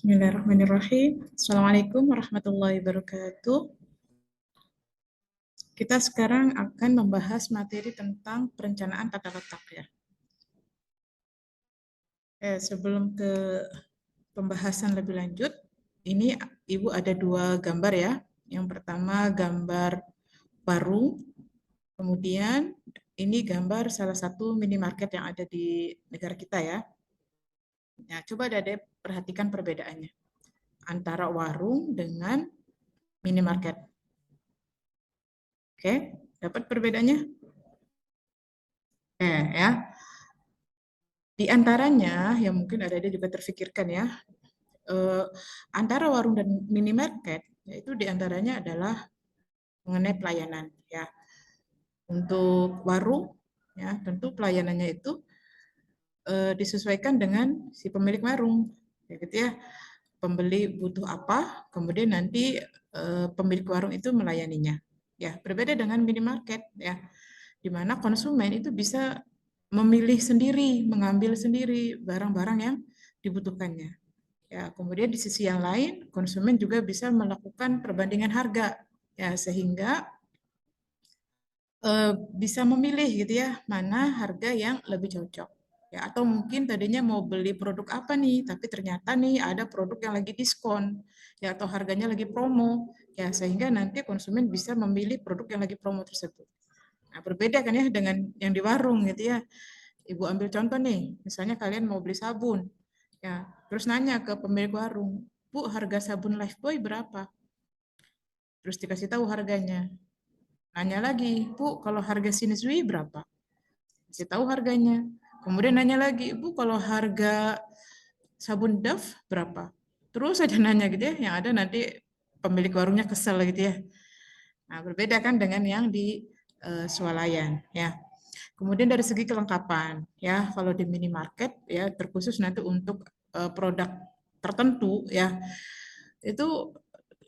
Bismillahirrahmanirrahim. Assalamualaikum warahmatullahi wabarakatuh. Kita sekarang akan membahas materi tentang perencanaan tata letak ya. Sebelum ke pembahasan lebih lanjut, ini Ibu ada dua gambar ya. Yang pertama gambar warung, kemudian ini gambar salah satu minimarket yang ada di negara kita ya. Nah, coba Dede perhatikan perbedaannya antara warung dengan minimarket. Oke, dapat perbedaannya? Ya. Di antaranya, yang mungkin ada juga terfikirkan ya, antara warung dan minimarket, yaitu di antaranya adalah mengenai pelayanan. Ya, untuk warung, ya tentu pelayanannya itu disesuaikan dengan si pemilik warung, ya gitu ya. Pembeli butuh apa, kemudian nanti pemilik warung itu melayaninya. Ya, berbeda dengan minimarket, ya, di mana konsumen itu bisa memilih sendiri, mengambil sendiri barang-barang yang dibutuhkannya. Ya, kemudian di sisi yang lain, konsumen juga bisa melakukan perbandingan harga, ya, sehingga bisa memilih gitu ya, mana harga yang lebih cocok. Ya, atau mungkin tadinya mau beli produk apa nih, tapi ternyata nih ada produk yang lagi diskon, ya, atau harganya lagi promo, ya, sehingga nanti konsumen bisa memilih produk yang lagi promo tersebut. Nah, berbeda kan ya dengan yang di warung gitu ya. Ibu ambil contoh nih, misalnya kalian mau beli sabun, ya, terus nanya ke pemilik warung, Bu, harga sabun Lifebuoy berapa? Terus dikasih tahu harganya. Nanya lagi, Bu, kalau harga Siniswi berapa? Kasih tahu harganya. Kemudian nanya lagi, Bu, kalau harga sabun Dove berapa? Terus aja nanya gitu ya, yang ada nanti pemilik warungnya kesel gitu ya. Nah, berbeda kan dengan yang di swalayan, ya. Kemudian dari segi kelengkapan, ya, kalau di minimarket ya terkhusus nanti untuk produk tertentu ya, itu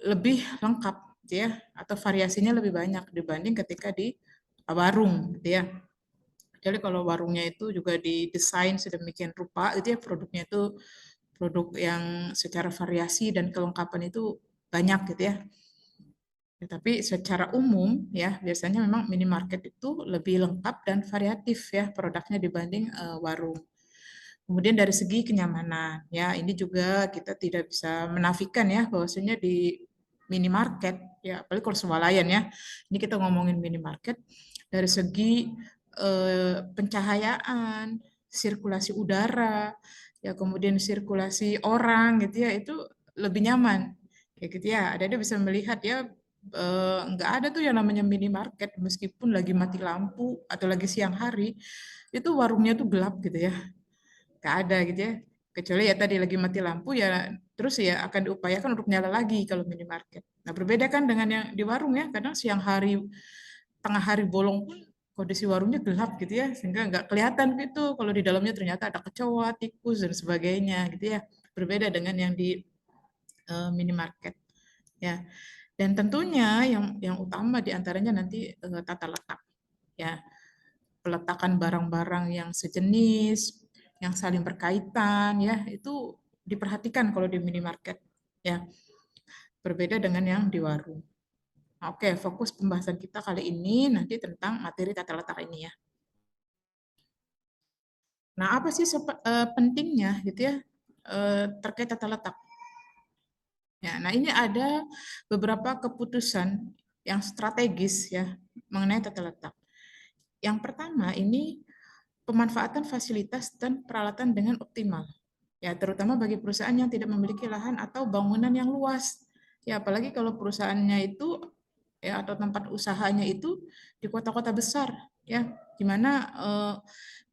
lebih lengkap gitu ya, atau variasinya lebih banyak dibanding ketika di warung gitu ya. Jadi kalau warungnya itu juga didesain sedemikian rupa itu ya, produknya itu produk yang secara variasi dan kelengkapan itu banyak gitu ya. Ya, tapi secara umum ya biasanya memang minimarket itu lebih lengkap dan variatif ya produknya dibanding warung. Kemudian dari segi kenyamanan ya ini juga kita tidak bisa menafikan ya bahwasanya di minimarket ya apalagi kalau swalayan ya. Ini kita ngomongin minimarket dari segi pencahayaan, sirkulasi udara, ya kemudian sirkulasi orang gitu ya itu lebih nyaman. Kayak gitu ya. Ada bisa melihat ya nggak ada tuh yang namanya minimarket meskipun lagi mati lampu atau lagi siang hari itu warungnya tuh gelap gitu ya, nggak ada gitu ya, kecuali ya tadi lagi mati lampu ya terus ya akan diupayakan untuk nyala lagi kalau minimarket. Nah berbeda kan dengan yang di warung ya, kadang siang hari tengah hari bolong pun kondisi warungnya gelap gitu ya sehingga nggak kelihatan gitu kalau di dalamnya ternyata ada kecoa, tikus dan sebagainya gitu ya, berbeda dengan yang di minimarket ya. Dan tentunya yang utama diantaranya nanti tata letak, ya, peletakan barang-barang yang sejenis, yang saling berkaitan, ya itu diperhatikan kalau di minimarket, ya, berbeda dengan yang di warung. Oke, fokus pembahasan kita kali ini nanti tentang materi tata letak ini ya. Nah, apa sih pentingnya gitu ya terkait tata letak? Ya, nah ini ada beberapa keputusan yang strategis ya mengenai tata letak. Yang pertama ini pemanfaatan fasilitas dan peralatan dengan optimal. Ya, terutama bagi perusahaan yang tidak memiliki lahan atau bangunan yang luas. Ya, apalagi kalau perusahaannya itu ya atau tempat usahanya itu di kota-kota besar ya, di mana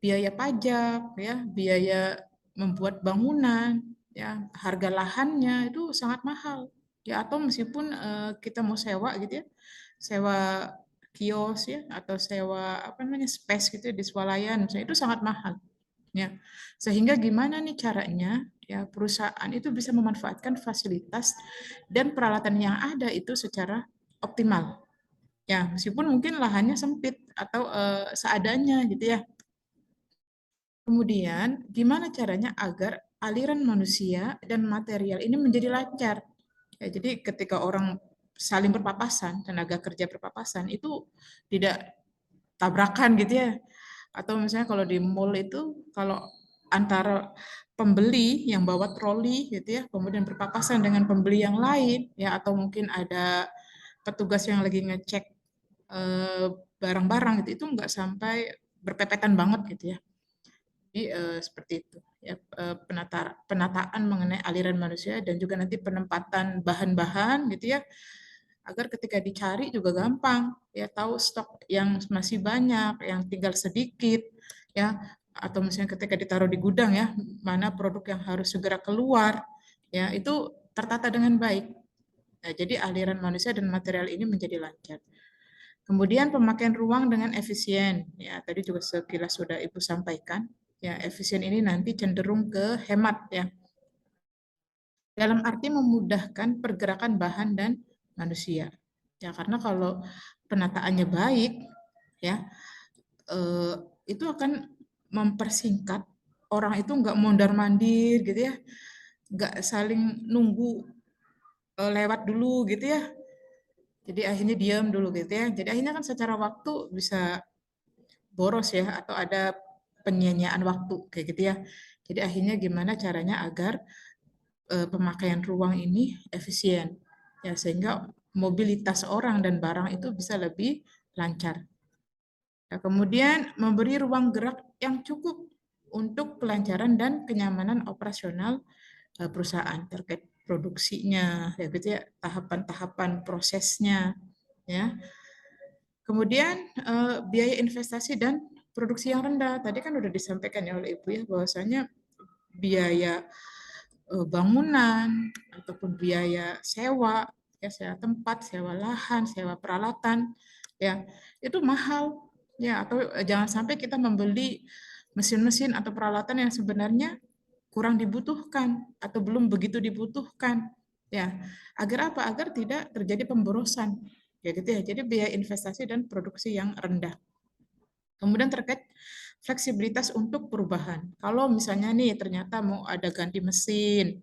biaya pajak ya, biaya membuat bangunan ya, harga lahannya itu sangat mahal. Ya, atau meskipun kita mau sewa gitu ya, sewa kios ya atau sewa apa namanya space gitu ya, di swalayan misalnya itu sangat mahal ya. Sehingga gimana nih caranya ya perusahaan itu bisa memanfaatkan fasilitas dan peralatan yang ada itu secara optimal. Ya, meskipun mungkin lahannya sempit atau seadanya gitu ya. Kemudian gimana caranya agar aliran manusia dan material ini menjadi lancar. Ya, jadi ketika orang saling berpapasan, tenaga kerja berpapasan, itu tidak tabrakan gitu ya. Atau misalnya kalau di mall itu, kalau antara pembeli yang bawa troli gitu ya, kemudian berpapasan dengan pembeli yang lain, ya, atau mungkin ada petugas yang lagi ngecek eh, barang-barang gitu, itu nggak sampai berpepetan banget gitu ya. Jadi seperti itu ya, penataan mengenai aliran manusia dan juga nanti penempatan bahan-bahan gitu ya, agar ketika dicari juga gampang ya, tahu stok yang masih banyak, yang tinggal sedikit ya, atau misalnya ketika ditaruh di gudang ya, mana produk yang harus segera keluar ya, itu tertata dengan baik. Nah, jadi aliran manusia dan material ini menjadi lancar. Kemudian pemakaian ruang dengan efisien. Ya, tadi juga sekilas sudah Ibu sampaikan. Ya, efisien ini nanti cenderung ke hemat ya. Dalam arti memudahkan pergerakan bahan dan manusia. Ya, karena kalau penataannya baik ya, eh, itu akan mempersingkat orang itu nggak mondar-mandir gitu ya, nggak saling nunggu lewat dulu gitu ya. Jadi akhirnya diam dulu gitu ya. Jadi akhirnya kan secara waktu bisa boros ya, atau ada penyia-nyiaan waktu kayak gitu ya. Jadi akhirnya gimana caranya agar pemakaian ruang ini efisien ya, sehingga mobilitas orang dan barang itu bisa lebih lancar. Ya, kemudian memberi ruang gerak yang cukup untuk kelancaran dan kenyamanan operasional perusahaan terkait produksinya ya gitu ya, tahapan-tahapan prosesnya ya. Kemudian biaya investasi dan produksi yang rendah. Tadi kan sudah disampaikan ya oleh Ibu ya, bahwasanya biaya bangunan ataupun biaya sewa, ya sewa tempat, sewa lahan, sewa peralatan, ya itu mahal. Ya, atau jangan sampai kita membeli mesin-mesin atau peralatan yang sebenarnya kurang dibutuhkan atau belum begitu dibutuhkan. Ya, agar apa? Agar tidak terjadi pemborosan. Ya gitu ya. Jadi biaya investasi dan produksi yang rendah. Kemudian terkait fleksibilitas untuk perubahan. Kalau misalnya nih ternyata mau ada ganti mesin,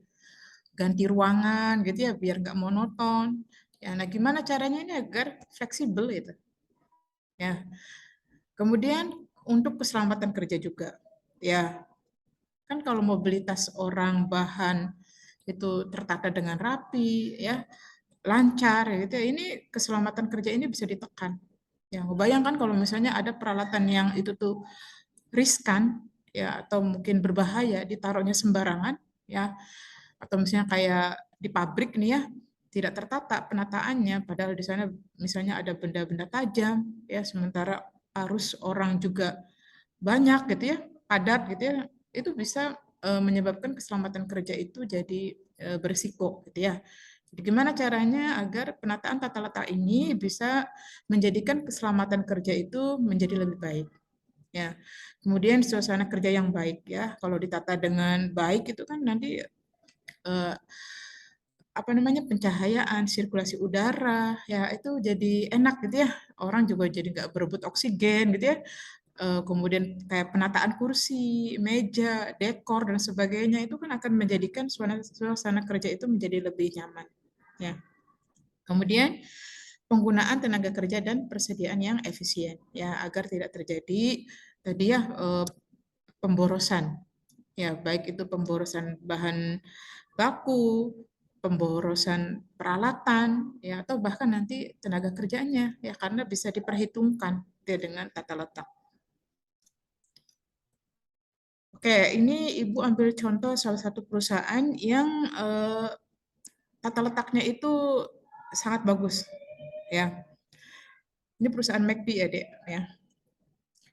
ganti ruangan gitu ya, biar nggak monoton. Ya, nah gimana caranya ini agar fleksibel gitu. Ya. Kemudian untuk keselamatan kerja juga. Ya, kan kalau mobilitas orang, bahan itu tertata dengan rapi, ya, lancar, gitu ya, ini keselamatan kerja ini bisa ditekan. Ya, bayangkan kalau misalnya ada peralatan yang itu tuh riskan, ya, atau mungkin berbahaya, ditaruhnya sembarangan, ya, atau misalnya kayak di pabrik nih ya, tidak tertata penataannya, padahal di sana misalnya ada benda-benda tajam, ya, sementara arus orang juga banyak gitu ya, padat gitu ya, itu bisa menyebabkan keselamatan kerja itu jadi berisiko gitu ya. Jadi gimana caranya agar penataan tata letak ini bisa menjadikan keselamatan kerja itu menjadi lebih baik. Ya, kemudian suasana kerja yang baik ya. Kalau ditata dengan baik itu kan nanti eh, apa namanya, pencahayaan, sirkulasi udara, ya itu jadi enak gitu ya. Orang juga jadi nggak berebut oksigen gitu ya. Kemudian kayak penataan kursi, meja, dekor dan sebagainya itu kan akan menjadikan suasana kerja itu menjadi lebih nyaman. Ya. Kemudian penggunaan tenaga kerja dan persediaan yang efisien ya, agar tidak terjadi tadi ya pemborosan. Ya, baik itu pemborosan bahan baku, pemborosan peralatan, ya, atau bahkan nanti tenaga kerjanya, ya, karena bisa diperhitungkan ya, dengan tata letak. Oke, ini Ibu ambil contoh salah satu perusahaan yang tata letaknya itu sangat bagus, ya. Ini perusahaan McD ya, Dek, ya.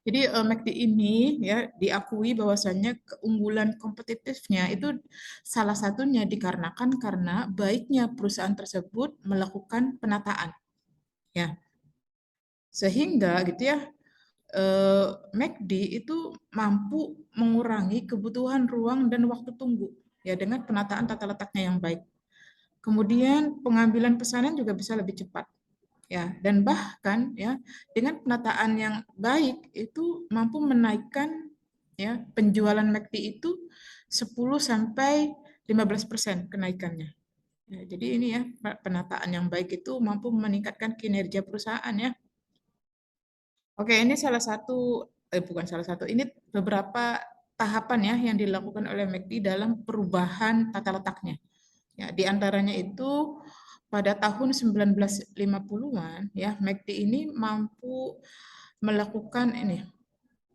Jadi McD ini ya diakui bahwasannya keunggulan kompetitifnya itu salah satunya dikarenakan karena baiknya perusahaan tersebut melakukan penataan, ya. Sehingga gitu ya McD itu mampu mengurangi kebutuhan ruang dan waktu tunggu ya dengan penataan tata letaknya yang baik. Kemudian pengambilan pesanan juga bisa lebih cepat ya, dan bahkan ya dengan penataan yang baik itu mampu menaikkan ya penjualan McD itu 10 sampai 15% kenaikannya. Ya, jadi ini ya, penataan yang baik itu mampu meningkatkan kinerja perusahaan ya. Oke, ini salah satu, bukan salah satu, ini beberapa tahapan ya yang dilakukan oleh McD dalam perubahan tata letaknya. Ya, di antaranya itu pada tahun 1950-an ya, McD ini mampu melakukan ini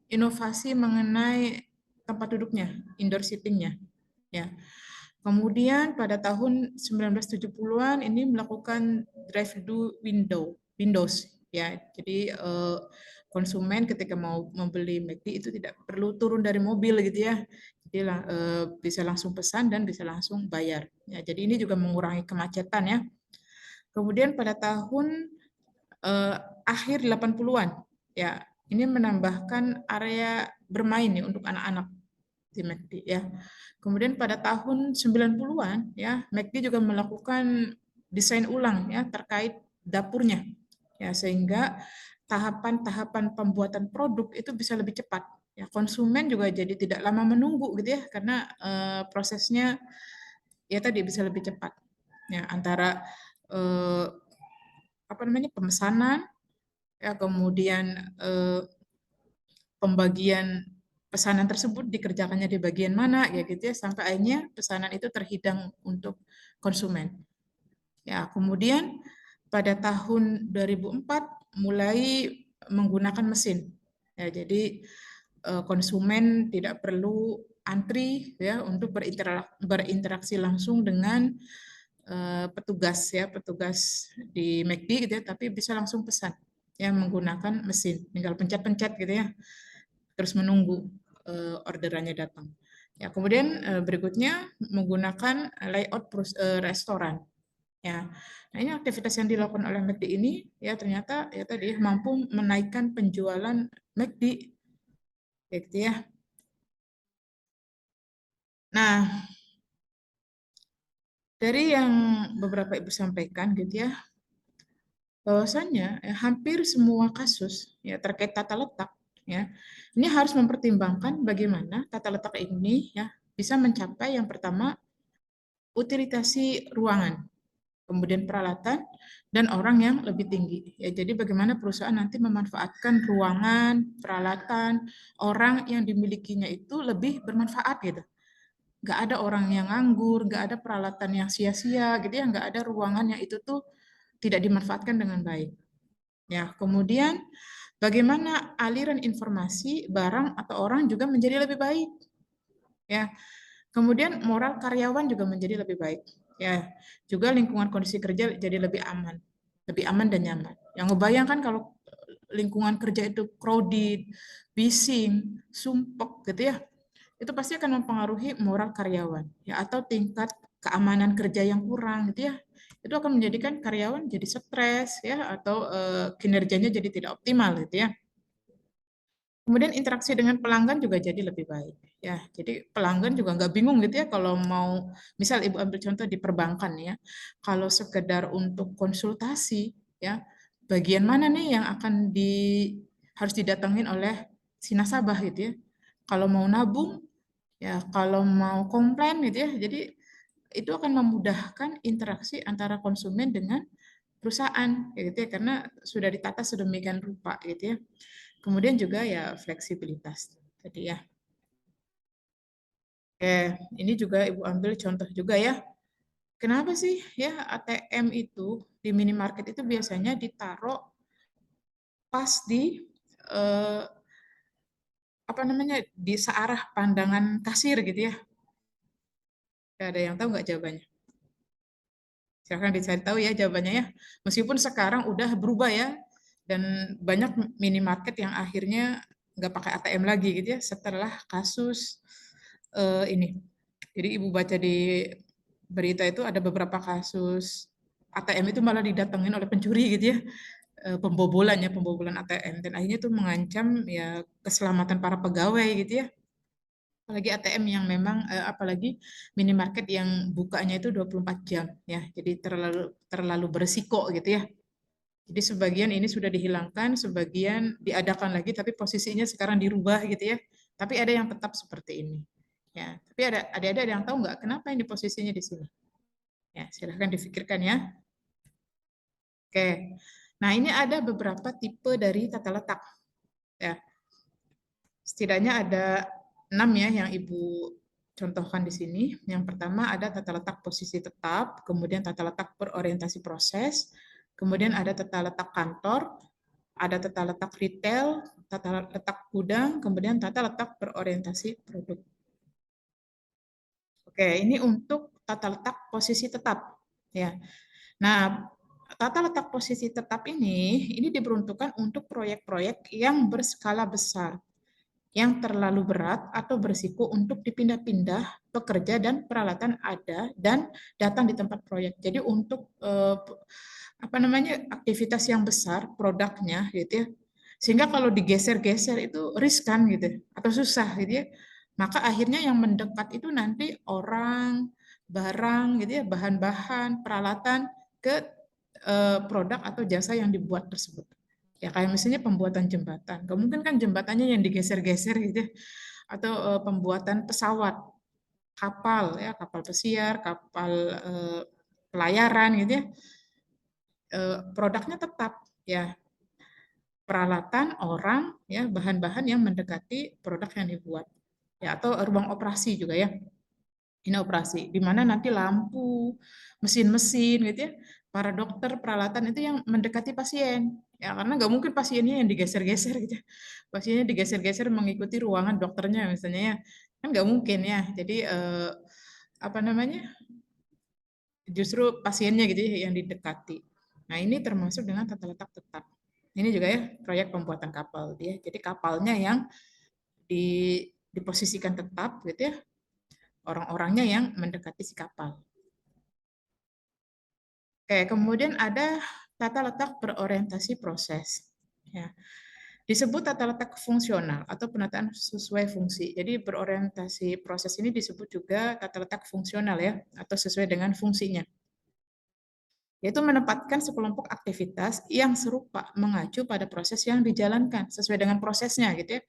inovasi mengenai tempat duduknya, indoor seating-nya. Ya. Kemudian pada tahun 1970-an ini melakukan drive-thru Windows ya. Jadi konsumen ketika mau membeli McD itu tidak perlu turun dari mobil gitu ya. Jadi bisa langsung pesan dan bisa langsung bayar. Ya, jadi ini juga mengurangi kemacetan ya. Kemudian pada tahun akhir 80-an ya, ini menambahkan area bermain ya untuk anak-anak di McD ya. Kemudian pada tahun 90-an ya, McD juga melakukan desain ulang ya terkait dapurnya. Ya, sehingga tahapan-tahapan pembuatan produk itu bisa lebih cepat. Ya, konsumen juga jadi tidak lama menunggu gitu ya, karena prosesnya ya tadi bisa lebih cepat. Ya, antara apa namanya pemesanan ya, kemudian pembagian pesanan tersebut dikerjakannya di bagian mana ya gitu ya, sampai akhirnya pesanan itu terhidang untuk konsumen. Ya, kemudian pada tahun 2004 mulai menggunakan mesin. Ya, jadi konsumen tidak perlu antri ya untuk berinteraksi langsung dengan petugas ya, petugas di McD gitu ya, tapi bisa langsung pesan ya menggunakan mesin. Tinggal pencet-pencet gitu ya, terus menunggu orderannya datang. Ya, kemudian berikutnya menggunakan layout restoran. Ya, nah ini aktivitas yang dilakukan oleh McD ini ya ternyata ya tadi mampu menaikkan penjualan McD, gitu ya. Nah, dari yang beberapa ibu sampaikan gitu ya, bahwasannya hampir semua kasus ya terkait tata letak ya, ini harus mempertimbangkan bagaimana tata letak ini ya bisa mencapai yang pertama utilisasi ruangan, kemudian peralatan, dan orang yang lebih tinggi. Ya, jadi bagaimana perusahaan nanti memanfaatkan ruangan, peralatan, orang yang dimilikinya itu lebih bermanfaat gitu. Nggak ada orang yang nganggur, nggak ada peralatan yang sia-sia gitu ya, nggak ada ruangan yang itu tuh tidak dimanfaatkan dengan baik. Ya, kemudian bagaimana aliran informasi, barang atau orang juga menjadi lebih baik. Ya, kemudian moral karyawan juga menjadi lebih baik. Ya, juga lingkungan kondisi kerja jadi lebih aman dan nyaman. Yang ngebayangkan kalau lingkungan kerja itu crowded, bising, sumpek gitu ya, itu pasti akan mempengaruhi moral karyawan, ya atau tingkat keamanan kerja yang kurang gitu ya. Itu akan menjadikan karyawan jadi stres ya atau kinerjanya jadi tidak optimal gitu ya. Kemudian interaksi dengan pelanggan juga jadi lebih baik. Ya, jadi pelanggan juga nggak bingung gitu ya kalau mau, misal Ibu ambil contoh di perbankan ya, kalau sekedar untuk konsultasi ya, bagian mana nih yang akan harus didatengin oleh si nasabah gitu ya. Kalau mau nabung, ya kalau mau komplain gitu ya, jadi itu akan memudahkan interaksi antara konsumen dengan perusahaan gitu ya, karena sudah ditata sedemikian rupa gitu ya. Kemudian juga ya fleksibilitas tadi ya. Ini juga Ibu ambil contoh juga ya. Kenapa sih ya ATM itu di minimarket itu biasanya ditaruh pas di eh, apa namanya di searah pandangan kasir gitu ya? Ada yang tahu nggak jawabannya? Silahkan dicari tahu ya jawabannya ya. Meskipun sekarang udah berubah ya, dan banyak minimarket yang akhirnya nggak pakai ATM lagi gitu ya setelah kasus ini. Jadi Ibu baca di berita itu ada beberapa kasus ATM itu malah didatengin oleh pencuri gitu ya, pembobolan ATM, dan akhirnya itu mengancam ya keselamatan para pegawai gitu ya. Apalagi ATM yang memang apalagi minimarket yang bukanya itu 24 jam ya. Jadi terlalu terlalu beresiko gitu ya. Jadi sebagian ini sudah dihilangkan, sebagian diadakan lagi tapi posisinya sekarang dirubah gitu ya. Tapi ada yang tetap seperti ini. Ya, tapi ada yang tahu nggak kenapa ini posisinya di sini? Ya, silahkan difikirkan ya. Oke. Nah, ini ada beberapa tipe dari tata letak. Ya, setidaknya ada 6 ya yang Ibu contohkan di sini. Yang pertama ada tata letak posisi tetap, kemudian tata letak berorientasi proses, kemudian ada tata letak kantor, ada tata letak retail, tata letak gudang, kemudian tata letak berorientasi produk. Oke, ini untuk tata letak posisi tetap. Ya. Nah, tata letak posisi tetap ini diperuntukkan untuk proyek-proyek yang berskala besar, yang terlalu berat atau berisiko untuk dipindah-pindah pekerja dan peralatan ada dan datang di tempat proyek. Jadi untuk apa namanya aktivitas yang besar produknya gitu ya, sehingga kalau digeser-geser itu riskan gitu atau susah gitu ya, maka akhirnya yang mendekat itu nanti orang, barang gitu ya, bahan-bahan, peralatan ke produk atau jasa yang dibuat tersebut. Ya kayak misalnya pembuatan jembatan. Mungkin kan jembatannya yang digeser-geser gitu ya. Atau pembuatan pesawat, kapal ya, kapal pesiar, kapal pelayaran gitu ya. Produknya tetap ya peralatan, orang, ya bahan-bahan yang mendekati produk yang dibuat. Ya atau ruang operasi juga ya. Ini operasi, di mana nanti lampu, mesin-mesin gitu ya, para dokter, peralatan itu yang mendekati pasien. Ya, karena nggak mungkin pasiennya yang digeser-geser gitu ya. Pasiennya digeser-geser mengikuti ruangan dokternya misalnya ya. Kan nggak mungkin ya. Jadi apa namanya? Justru pasiennya gitu ya yang didekati. Nah, ini termasuk dengan tata letak tetap. Ini juga ya proyek pembuatan kapal dia. Jadi kapalnya yang diposisikan tetap gitu ya. Orang-orangnya yang mendekati si kapal. Oke, kemudian ada tata letak berorientasi proses. Ya. Disebut tata letak fungsional atau penataan sesuai fungsi. Jadi berorientasi proses ini disebut juga tata letak fungsional ya, atau sesuai dengan fungsinya. Yaitu menempatkan sekelompok aktivitas yang serupa mengacu pada proses yang dijalankan sesuai dengan prosesnya gitu ya.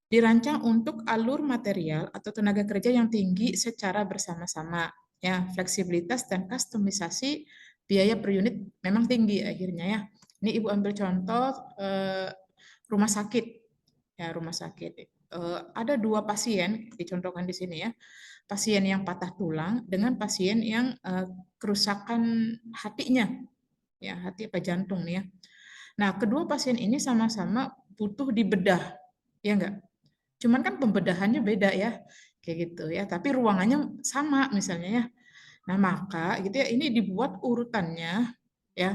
Dirancang untuk alur material atau tenaga kerja yang tinggi secara bersama-sama. Ya, fleksibilitas dan kustomisasi biaya per unit memang tinggi akhirnya ya. Ini Ibu ambil contoh rumah sakit. Ya, rumah sakit. Ada 2 pasien dicontohkan di sini ya. Pasien yang patah tulang dengan pasien yang kerusakan hatinya. Ya, hati apa jantung nih ya. Nah, kedua pasien ini sama-sama butuh dibedah. Ya enggak? Cuman kan pembedahannya beda ya, kayak gitu ya. Tapi ruangannya sama misalnya ya. Nah, maka gitu ya ini dibuat urutannya ya.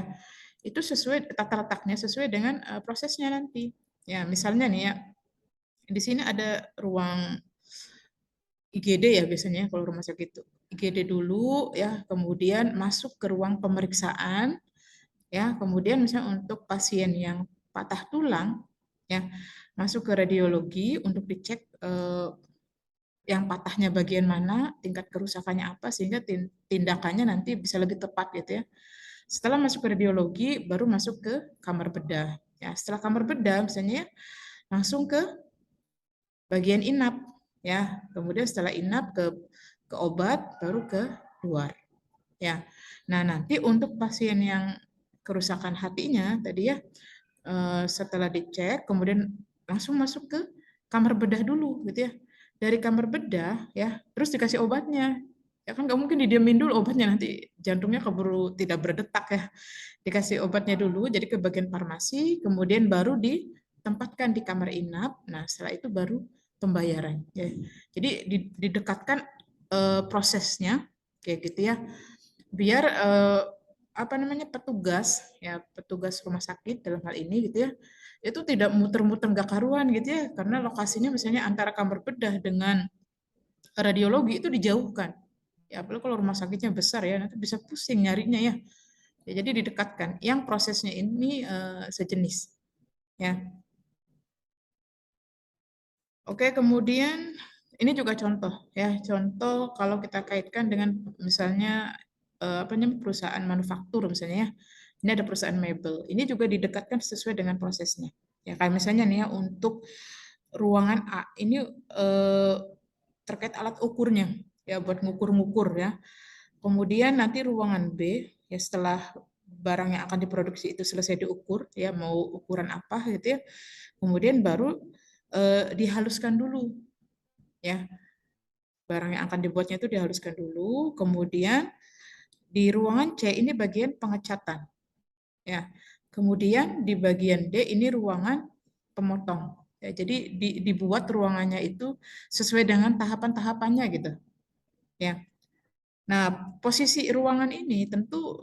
Itu sesuai tata letaknya sesuai dengan prosesnya nanti. Ya, misalnya nih ya. Di sini ada ruang IGD ya biasanya kalau rumah sakit itu. IGD dulu ya, kemudian masuk ke ruang pemeriksaan ya, kemudian misalnya untuk pasien yang patah tulang ya, masuk ke radiologi untuk dicek yang patahnya bagian mana, tingkat kerusakannya apa, sehingga tindakannya nanti bisa lebih tepat gitu ya. Setelah masuk ke radiologi, baru masuk ke kamar bedah. Ya, setelah kamar bedah, misalnya ya, langsung ke bagian inap. Ya, kemudian setelah inap ke obat, baru ke luar. Ya, nah nanti untuk pasien yang kerusakan hatinya tadi ya, setelah dicek, kemudian langsung masuk ke kamar bedah dulu gitu ya. Dari kamar bedah ya, terus dikasih obatnya. Ya kan nggak mungkin didiamin dulu obatnya, nanti jantungnya keburu tidak berdetak ya. Dikasih obatnya dulu, jadi ke bagian farmasi, kemudian baru ditempatkan di kamar inap. Nah setelah itu baru pembayaran. Ya. Jadi didekatkan prosesnya kayak gitu ya, biar apa namanya petugas rumah sakit dalam hal ini gitu ya, itu tidak muter-muter nggak karuan gitu ya, karena lokasinya misalnya antara kamar bedah dengan radiologi itu dijauhkan ya, apalagi kalau rumah sakitnya besar ya nanti bisa pusing nyarinya ya. Ya, jadi didekatkan yang prosesnya ini sejenis ya. Oke, kemudian ini juga contoh ya, contoh kalau kita kaitkan dengan misalnya apa namanya perusahaan manufaktur misalnya ya. Ini ada perusahaan mebel. Ini juga didekatkan sesuai dengan prosesnya. Ya kayak misalnya nih ya untuk ruangan A ini terkait alat ukurnya, ya buat ngukur-ngukur ya. Kemudian nanti ruangan B, ya setelah barang yang akan diproduksi itu selesai diukur, ya mau ukuran apa gitu ya, kemudian baru dihaluskan dulu, ya barang yang akan dibuatnya itu dihaluskan dulu, kemudian di ruangan C ini bagian pengecatan, ya. Kemudian di bagian D ini ruangan pemotong. Ya, jadi dibuat ruangannya itu sesuai dengan tahapan-tahapannya gitu. Ya. Nah, posisi ruangan ini tentu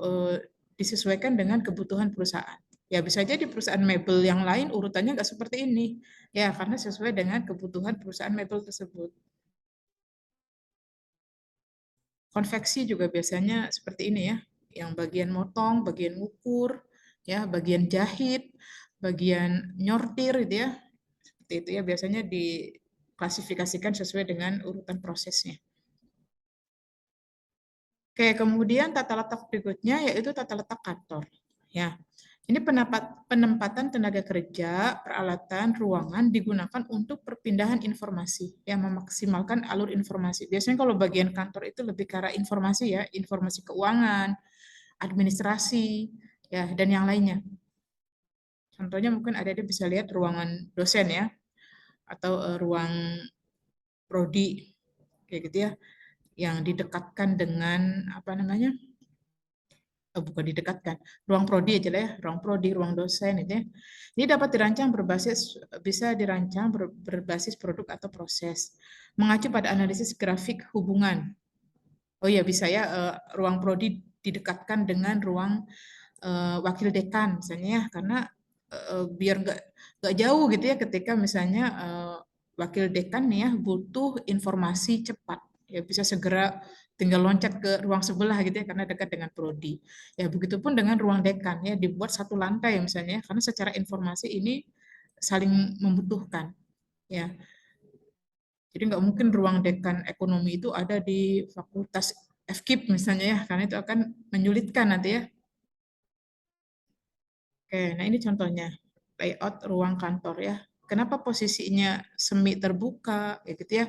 disesuaikan dengan kebutuhan perusahaan. Ya, bisa jadi perusahaan mebel yang lain urutannya nggak seperti ini. Ya, karena sesuai dengan kebutuhan perusahaan mebel tersebut. Konveksi juga biasanya seperti ini ya, yang bagian motong, bagian ngukur, ya, bagian jahit, bagian nyortir gitu ya. Seperti itu ya biasanya diklasifikasikan sesuai dengan urutan prosesnya. Oke, kemudian tata letak berikutnya yaitu tata letak kantor. Ya, ini penempatan tenaga kerja, peralatan, ruangan digunakan untuk perpindahan informasi yang memaksimalkan alur informasi. Biasanya kalau bagian kantor itu lebih ke arah informasi ya, informasi keuangan, administrasi, ya dan yang lainnya. Contohnya mungkin ada di bisa lihat ruangan dosen ya, atau ruang prodi kayak gitu ya, yang didekatkan dengan apa namanya? Bukan didekatkan, ruang prodi aja lah ya, ruang prodi, ruang dosen itu ya. Ini dapat dirancang bisa dirancang berbasis produk atau proses, mengacu pada analisis grafik hubungan. Oh iya bisa ya, ruang prodi didekatkan dengan ruang wakil dekan misalnya ya, karena biar nggak jauh gitu ya ketika misalnya wakil dekan nih ya butuh informasi cepat, ya bisa segera tinggal loncat ke ruang sebelah gitu ya karena dekat dengan prodi. Ya begitupun dengan ruang dekan ya dibuat satu lantai misalnya karena secara informasi ini saling membutuhkan ya. Jadi nggak mungkin ruang dekan ekonomi itu ada di fakultas FKIP misalnya ya karena itu akan menyulitkan nanti ya. Oke, nah ini contohnya layout ruang kantor ya. Kenapa posisinya semi terbuka, ya gitu ya?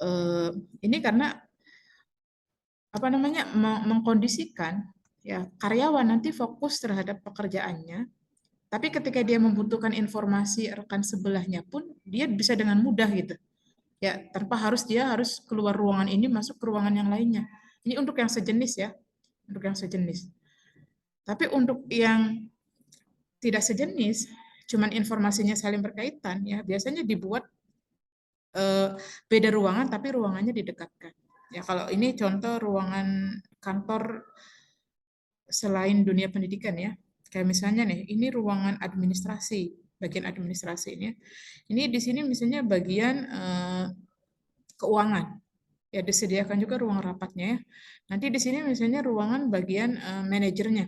Eh, ini karena apa namanya mengkondisikan ya karyawan nanti fokus terhadap pekerjaannya, tapi ketika dia membutuhkan informasi rekan sebelahnya pun dia bisa dengan mudah gitu, ya tanpa dia harus keluar ruangan ini masuk ke ruangan yang lainnya. Ini untuk yang sejenis ya, untuk yang sejenis. Tapi untuk yang tidak sejenis, cuman informasinya saling berkaitan ya biasanya dibuat beda ruangan tapi ruangannya didekatkan. Ya kalau ini contoh ruangan kantor selain dunia pendidikan ya. Kayak misalnya nih, ini ruangan administrasi, bagian administrasi ini. Ini di sini misalnya bagian keuangan. Ya disediakan juga ruang rapatnya ya. Nanti di sini misalnya ruangan bagian manajernya.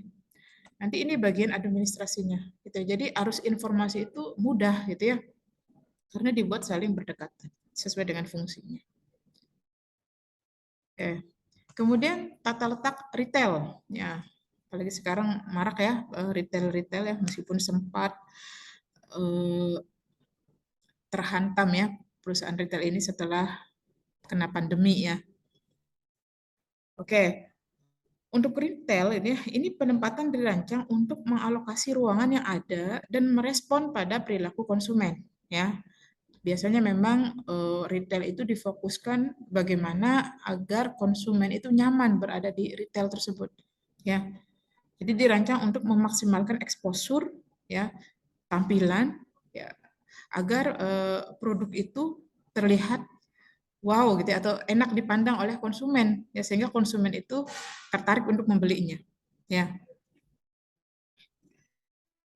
Nanti ini bagian administrasinya gitu. Jadi arus informasi itu mudah gitu ya. Karena dibuat saling berdekatan sesuai dengan fungsinya. Oke. Kemudian tata letak retail. Ya, apalagi sekarang marak ya retail-retail ya meskipun sempat eh, terhantam ya perusahaan retail ini setelah kena pandemi ya. Oke. Untuk retail ini penempatan dirancang untuk mengalokasi ruangan yang ada dan merespon pada perilaku konsumen ya. Biasanya memang retail itu difokuskan bagaimana agar konsumen itu nyaman berada di retail tersebut ya. Jadi dirancang untuk memaksimalkan exposure ya, tampilan ya agar produk itu terlihat wow gitu ya, atau enak dipandang oleh konsumen ya sehingga konsumen itu tertarik untuk membelinya ya.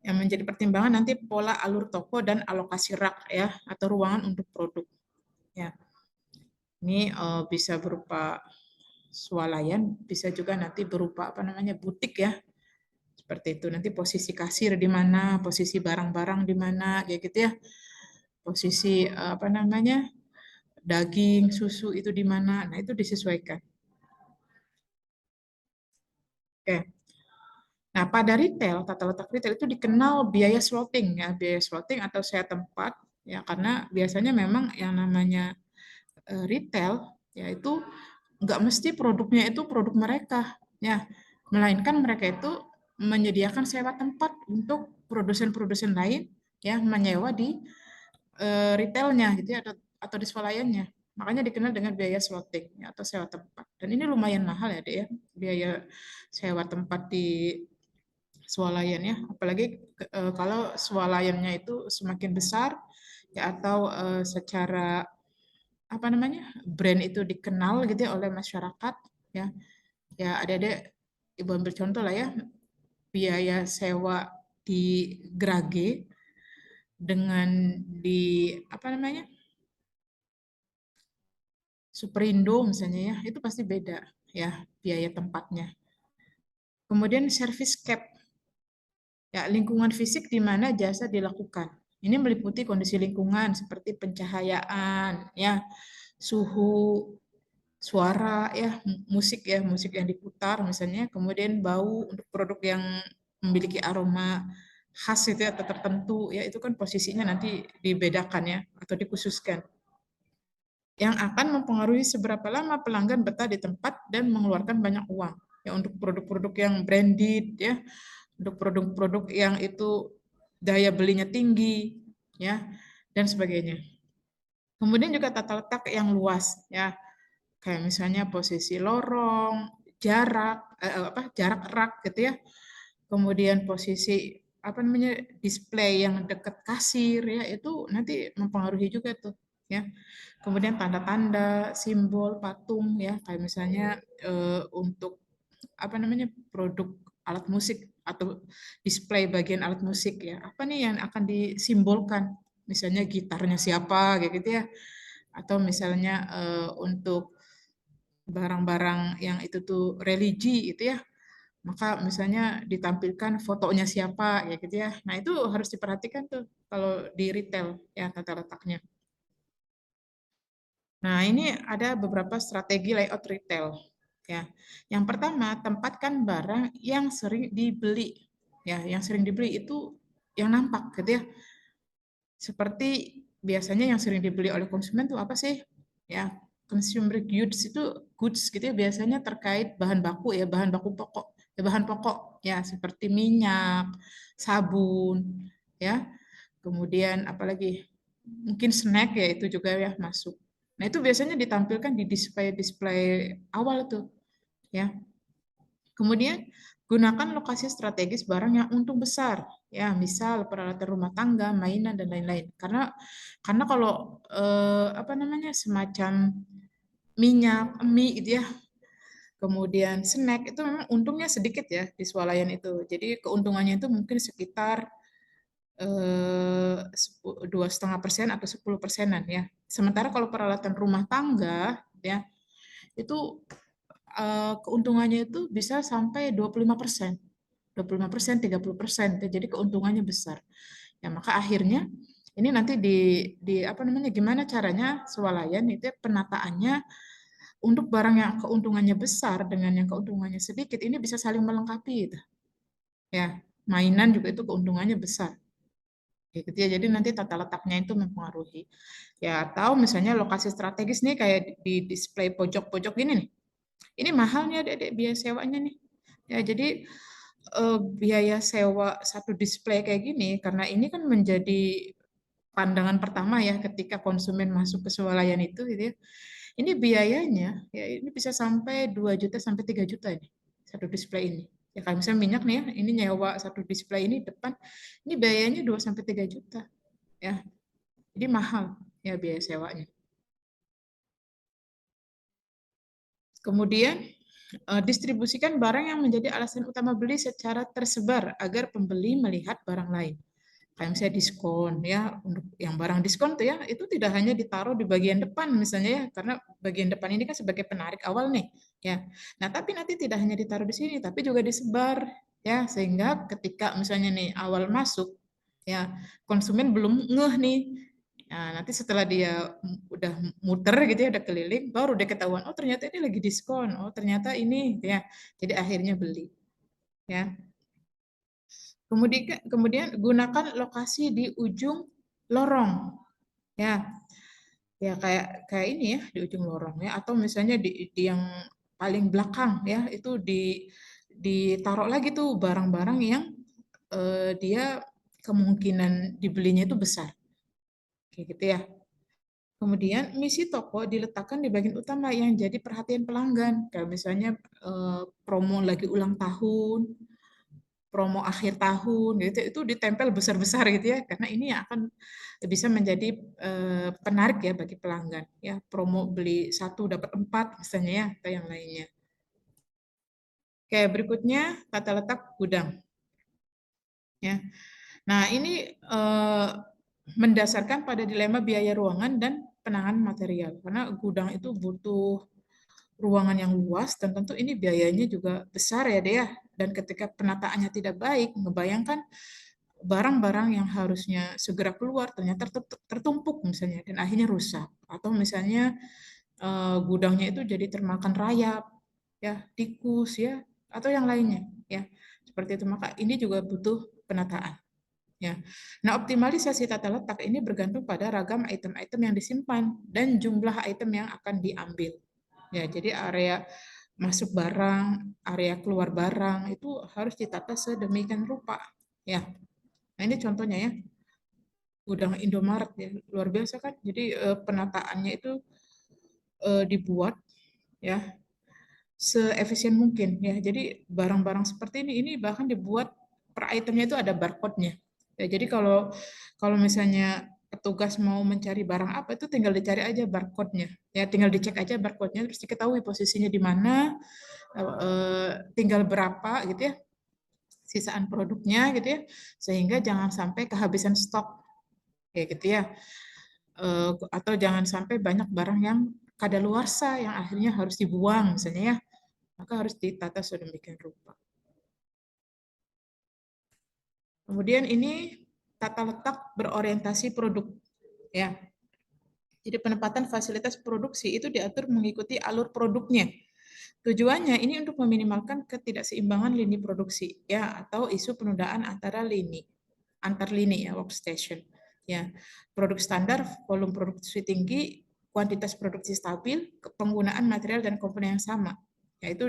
Yang menjadi pertimbangan nanti pola alur toko dan alokasi rak ya atau ruangan untuk produk ya. Ini bisa berupa swalayan, bisa juga nanti berupa apa namanya butik ya. Seperti itu. Nanti posisi kasir di mana, posisi barang-barang di mana, kayak gitu ya. Posisi apa namanya daging, susu itu di mana. Nah itu disesuaikan. Oke. Nah pada retail, tata letak retail itu dikenal biaya slotting ya, biaya slotting atau sewa tempat ya karena biasanya memang yang namanya retail, yaitu nggak mesti produknya itu produk mereka, ya, melainkan mereka itu menyediakan sewa tempat untuk produsen-produsen lain, ya, menyewa di retailnya gitu ya, atau di swalayannya. Makanya dikenal dengan biaya slotting ya, atau sewa tempat. Dan ini lumayan mahal ya, Dek, ya, biaya sewa tempat di swalayan ya, apalagi kalau swalayannya itu semakin besar ya, atau secara apa namanya, brand itu dikenal gitu ya oleh masyarakat ya. Ya adik-adik, ibu ambil contoh lah ya, biaya sewa di Grage dengan di apa namanya, Superindo misalnya ya, itu pasti beda ya biaya tempatnya. Kemudian service cap, ya lingkungan fisik di mana jasa dilakukan. Ini meliputi kondisi lingkungan seperti pencahayaan, ya, suhu, suara, ya, musik yang diputar misalnya, kemudian bau untuk produk yang memiliki aroma khas itu atau tertentu, ya itu kan posisinya nanti dibedakan ya atau dikhususkan. Yang akan mempengaruhi seberapa lama pelanggan betah di tempat dan mengeluarkan banyak uang. Ya untuk produk-produk yang branded ya, untuk produk-produk yang itu daya belinya tinggi ya dan sebagainya. Kemudian juga tata letak yang luas ya. Kayak misalnya posisi lorong, jarak rak gitu ya. Kemudian posisi apa namanya, display yang dekat kasir ya, itu nanti mempengaruhi juga tuh ya. Kemudian tanda-tanda, simbol, patung ya, kayak misalnya untuk apa namanya, produk alat musik atau display bagian alat musik ya. Apa nih yang akan disimbolkan? Misalnya gitarnya siapa kayak gitu ya. Atau misalnya untuk barang-barang yang itu tuh religi itu ya, maka misalnya ditampilkan fotonya siapa ya gitu ya. Nah, itu harus diperhatikan tuh kalau di retail ya, tata letaknya. Nah, ini ada beberapa strategi layout retail ya. Yang pertama, tempatkan barang yang sering dibeli. Ya, yang sering dibeli itu yang nampak gitu ya. Seperti biasanya yang sering dibeli oleh konsumen itu apa sih? Ya, consumer goods itu goods gitu ya, biasanya terkait bahan baku ya, bahan baku pokok. Ya, bahan pokok ya seperti minyak, sabun, ya. Kemudian apalagi mungkin snack ya itu juga ya masuk. Nah, itu biasanya ditampilkan di display-display awal tuh, ya. Kemudian gunakan lokasi strategis barang yang untung besar, ya misal peralatan rumah tangga, mainan dan lain-lain. Karena kalau apa namanya, semacam minyak, mie gitu ya, kemudian snack itu memang untungnya sedikit ya di swalayan itu. Jadi keuntungannya itu mungkin sekitar 2,5% atau 10%-an ya. Sementara kalau peralatan rumah tangga ya itu keuntungannya itu bisa sampai 25%. 25%, 30%. Jadi keuntungannya besar. Ya, maka akhirnya ini nanti di apa namanya, gimana caranya swalayan itu penataannya untuk barang yang keuntungannya besar dengan yang keuntungannya sedikit ini bisa saling melengkapi gitu. Ya, mainan juga itu keuntungannya besar. Gitu ya. Jadi nanti tata letaknya itu mempengaruhi. Ya, atau misalnya lokasi strategis nih kayak di display pojok-pojok gini nih. Ini mahalnya Dek, biaya sewanya nih. Ya, jadi biaya sewa satu display kayak gini karena ini kan menjadi pandangan pertama ya ketika konsumen masuk ke swalayan itu gitu ya. Ini biayanya ya ini bisa sampai 2 juta sampai 3 juta ini satu display ini. Ya kalau misalnya minyak nih ya, ini nyewa satu display ini depan ini biayanya 2 sampai 3 juta ya. Jadi mahal ya biaya sewanya. Kemudian distribusikan barang yang menjadi alasan utama beli secara tersebar agar pembeli melihat barang lain. Kayak misalnya diskon ya, untuk yang barang diskon tuh ya, itu tidak hanya ditaruh di bagian depan misalnya ya, karena bagian depan ini kan sebagai penarik awal nih ya. Nah, tapi nanti tidak hanya ditaruh di sini, tapi juga disebar ya, sehingga ketika misalnya nih awal masuk ya, konsumen belum ngeh nih. Nah, nanti setelah dia udah muter gitu ya, udah keliling, baru dia ketahuan, oh ternyata ini lagi diskon, oh ternyata ini ya. Jadi akhirnya beli ya. Kemudian gunakan lokasi di ujung lorong. Ya, Ya kayak ini ya di ujung lorong ya, atau misalnya di yang paling belakang ya itu ditaruh lagi tuh barang-barang yang dia kemungkinan dibelinya itu besar kayak gitu ya. Kemudian misi toko diletakkan di bagian utama yang jadi perhatian pelanggan. Kayak misalnya promo lagi ulang tahun, promo akhir tahun gitu, itu ditempel besar-besar gitu ya, karena ini yang akan bisa menjadi penarik ya bagi pelanggan. Ya, promo beli satu dapat 4 misalnya ya, atau yang lainnya. Oke, berikutnya tata letak gudang. Ya, nah ini mendasarkan pada dilema biaya ruangan dan penanganan material, karena gudang itu butuh ruangan yang luas dan tentu ini biayanya juga besar ya deh ya. Dan ketika penataannya tidak baik, ngebayangkan barang-barang yang harusnya segera keluar ternyata tertumpuk misalnya dan akhirnya rusak, atau misalnya gudangnya itu jadi termakan rayap ya, tikus ya, atau yang lainnya ya. Seperti itu, maka ini juga butuh penataan. Ya. Nah, optimalisasi tata letak ini bergantung pada ragam item-item yang disimpan dan jumlah item yang akan diambil. Ya, jadi area masuk barang, area keluar barang itu harus ditata sedemikian rupa. Ya. Nah, ini contohnya ya. Gudang Indomaret ya, luar biasa kan. Jadi penataannya itu dibuat ya seefisien mungkin ya. Jadi barang-barang seperti ini bahkan dibuat per itemnya itu ada barcode-nya. Ya, jadi kalau kalau misalnya petugas mau mencari barang apa itu tinggal dicari aja barcode-nya. Ya, tinggal dicek aja barcode-nya terus diketahui posisinya di mana, tinggal berapa gitu ya sisaan produknya gitu ya. Sehingga jangan sampai kehabisan stok kayak gitu ya. Atau jangan sampai banyak barang yang kadaluarsa yang akhirnya harus dibuang misalnya ya, maka harus ditata sedemikian rupa. Kemudian ini tata letak berorientasi produk ya. Jadi penempatan fasilitas produksi itu diatur mengikuti alur produknya. Tujuannya ini untuk meminimalkan ketidakseimbangan lini produksi ya, atau isu penundaan antar lini ya, workstation. Ya, produk standar, volume produksi tinggi, kuantitas produksi stabil, penggunaan material dan komponen yang sama. Ya, itu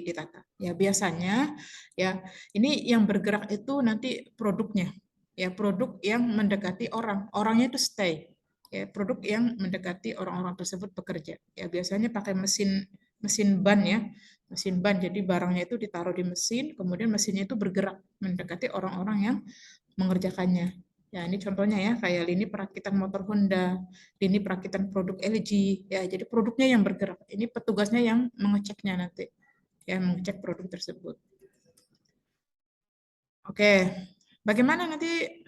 ditata. Ya, biasanya ya ini yang bergerak itu nanti produknya. Ya, produk yang mendekati orang. Orangnya itu stay. Ya, produk yang mendekati orang-orang tersebut bekerja. Ya, biasanya pakai mesin mesin ban ya, mesin ban. Jadi barangnya itu ditaruh di mesin, kemudian mesinnya itu bergerak mendekati orang-orang yang mengerjakannya. Ya, ini contohnya ya, kayak lini perakitan motor Honda, lini perakitan produk LG. Ya, jadi produknya yang bergerak. Ini petugasnya yang mengeceknya nanti, ya, mengecek produk tersebut. Oke, bagaimana nanti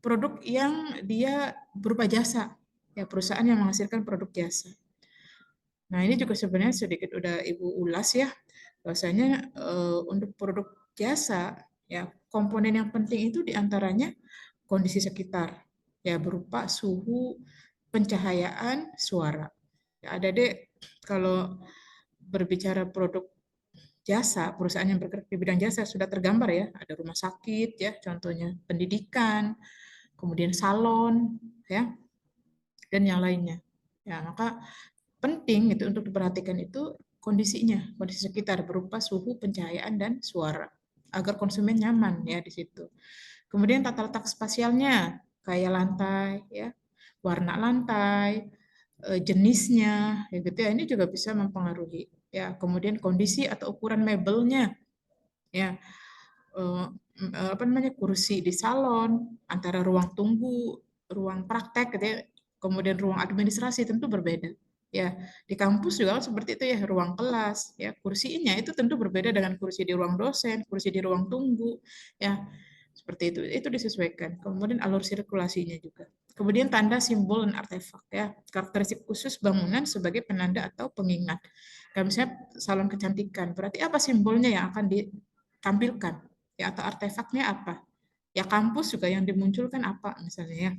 produk yang dia berupa jasa? Ya, perusahaan yang menghasilkan produk jasa. Nah, ini juga sebenarnya sedikit udah Ibu ulas ya, bahwasanya untuk produk jasa, ya komponen yang penting itu diantaranya kondisi sekitar, ya berupa suhu, pencahayaan, suara. Ya, ada deh kalau berbicara produk jasa, perusahaan yang bergerak di bidang jasa sudah tergambar ya, ada rumah sakit ya, contohnya pendidikan, kemudian salon, ya, dan yang lainnya. Ya, maka penting itu untuk diperhatikan itu kondisinya, kondisi sekitar berupa suhu, pencahayaan, dan suara agar konsumen nyaman ya di situ. Kemudian tata letak spasialnya kayak lantai ya, warna lantai, jenisnya ya gitu ya, ini juga bisa mempengaruhi ya. Kemudian kondisi atau ukuran mebelnya ya, apa namanya, kursi di salon, antara ruang tunggu, ruang praktek gitu ya, kemudian ruang administrasi tentu berbeda. Ya, di kampus juga kan seperti itu ya, ruang kelas, ya, kursinya itu tentu berbeda dengan kursi di ruang dosen, kursi di ruang tunggu, ya, seperti itu disesuaikan. Kemudian alur sirkulasinya juga. Kemudian tanda, simbol, dan artefak ya, karakteristik khusus bangunan sebagai penanda atau pengingat. Kayak misalnya salon kecantikan, berarti apa simbolnya yang akan ditampilkan? Ya, atau artefaknya apa? Ya, kampus juga yang dimunculkan apa misalnya ya.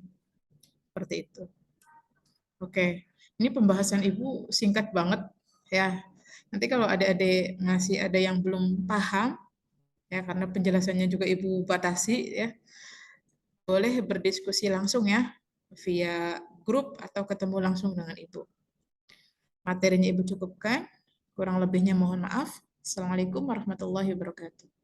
Seperti itu. Oke, ini pembahasan Ibu singkat banget ya. Nanti kalau adik-adik masih ada yang belum paham ya, karena penjelasannya juga Ibu batasi ya, boleh berdiskusi langsung ya via grup atau ketemu langsung dengan Ibu. Materinya Ibu cukupkan, kurang lebihnya mohon maaf. Assalamualaikum warahmatullahi wabarakatuh.